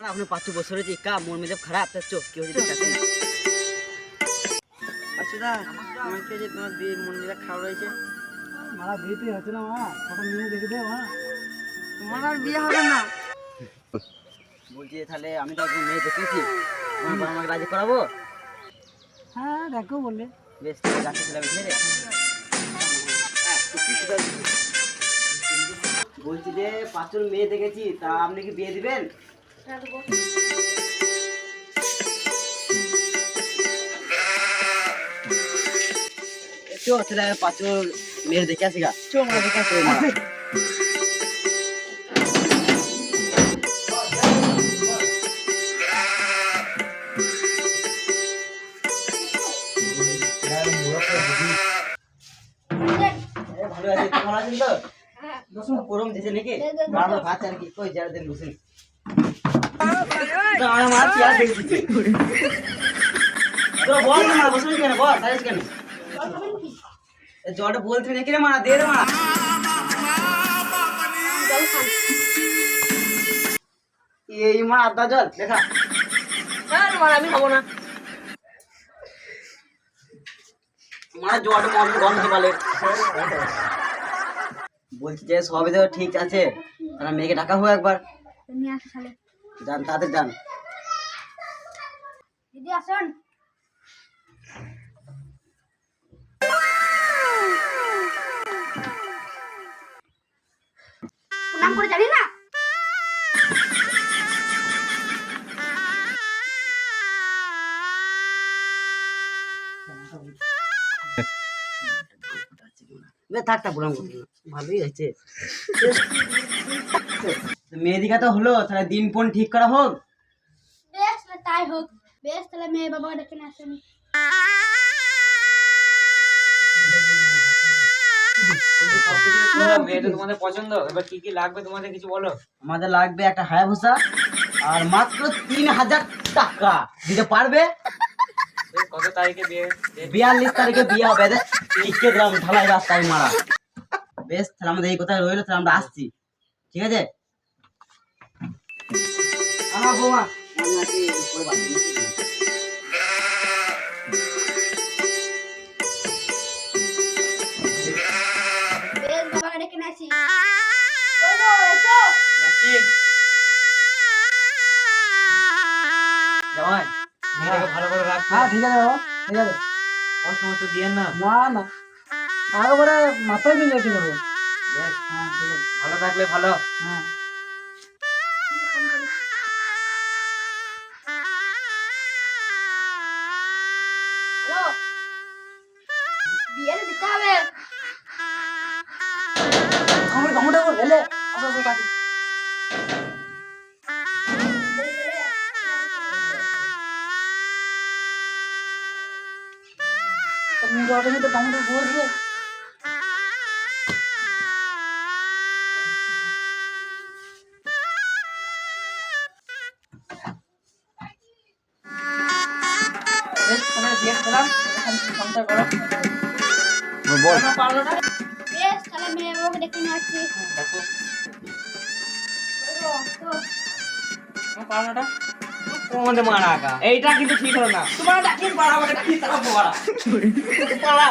আপনি 5 বছরের যে কা মন মেজাজ খারাপ তার চোখ কি হয়েছে দেখাতে আচ্ছা দা আমাকে যে তোমার বিয়ে মন মেজাজ খারাপ হয়েছে মারা বিয়েতে হচ্ছে না মা কত মেয়ে দেখে দে মা তোমার আর বিয়ে হবে না বলছি তাহলে আমি তো একজন মেয়ে দেখেছি তোমার আমাকে রাজি করাবো হ্যাঁ দেখো বললে বেশ রাখছিলাম ছেড়ে বলছি যে 5 জন মেয়ে দেখেছি তা আপনি কি বিয়ে দিবেন চো তাহলে 5 জন মেয়ে দেখে আসি গা চো আমরা দেখে আসি ভালো আছে তোমার আছেন তো দশম গরম দিছে নাকি বারবার ভাত আর কি কই যারা দেন বসেন তো আমার চেয়ার দেখছি তো বল না বসুন কেন বল সাইজ কেন জলটা বলতে নাকি রে মা দে রে মা এই মা আদা জল দেখা আর মা আমি খাবো না মা জলটা মন গন্ধ বলে বলছি যে সবই তো ঠিক আছে তারা মেয়েকে ডাকা হোক একবার নিয়ে আসো শালে যান তাদের যান দিদি আসুন প্রণাম করে জানি না থাকটা প্রণাম করবো ভালোই হয়েছে মেয়েদিকা তো হলো তাহলে দিন ফোন ঠিক করা হোক বেশ তাই হোক বেশ তাহলে মেয়ে বাবা ডেকে নিয়ে আসুন তোমাদের পছন্দ এবার কি কি লাগবে তোমাদের কিছু বলো আমাদের লাগবে একটা হায়াবুসা আর মাত্র 3000 টাকা দিতে পারবে কত তারিখে বিয়ে 42 তারিখে বিয়ে হবে লিখে দিলাম ঢালাই রাস্তায় মারা বেশ তাহলে আমাদের এই কথা রইলো তাহলে আমরা আসছি ঠিক আছে আমার বৌমা আমি আছি উপরে বাড়ি বেশ বাবাকে ডেকে নিয়ে আসি ওই গো এসো নাকি জামাই মেয়েটাকে ভালো করে রাখবে হ্যাঁ ঠিক আছে বাবা ঠিক আছে কষ্ট মষ্ট দিয়েন না না না একবারে মাথায় দিয়ে রেখে দেবো বেশ হ্যাঁ ঠিক আছে ভালো থাকলে ভালো হ্যাঁ হ্যালো বিয়েটা দিতে হবে আমার গামটা গেলে আসো আসো কাকি তুমি তো অটো তো গামটা বসবে বেশ তাহলে দিয়ে দিলাম এখন সংসার করো বল পারলো না বেশ তাহলে মেয়ে বাবাকে ডেকে নিয়ে আসছি দেখো ওই গো তো পাওনাটা তোমাদের মারা এইটা কিন্তু ঠিক হলো না তোমার ডাকিয়ে পাড়া আমাকে ডাকিয়ে তারা পাড়া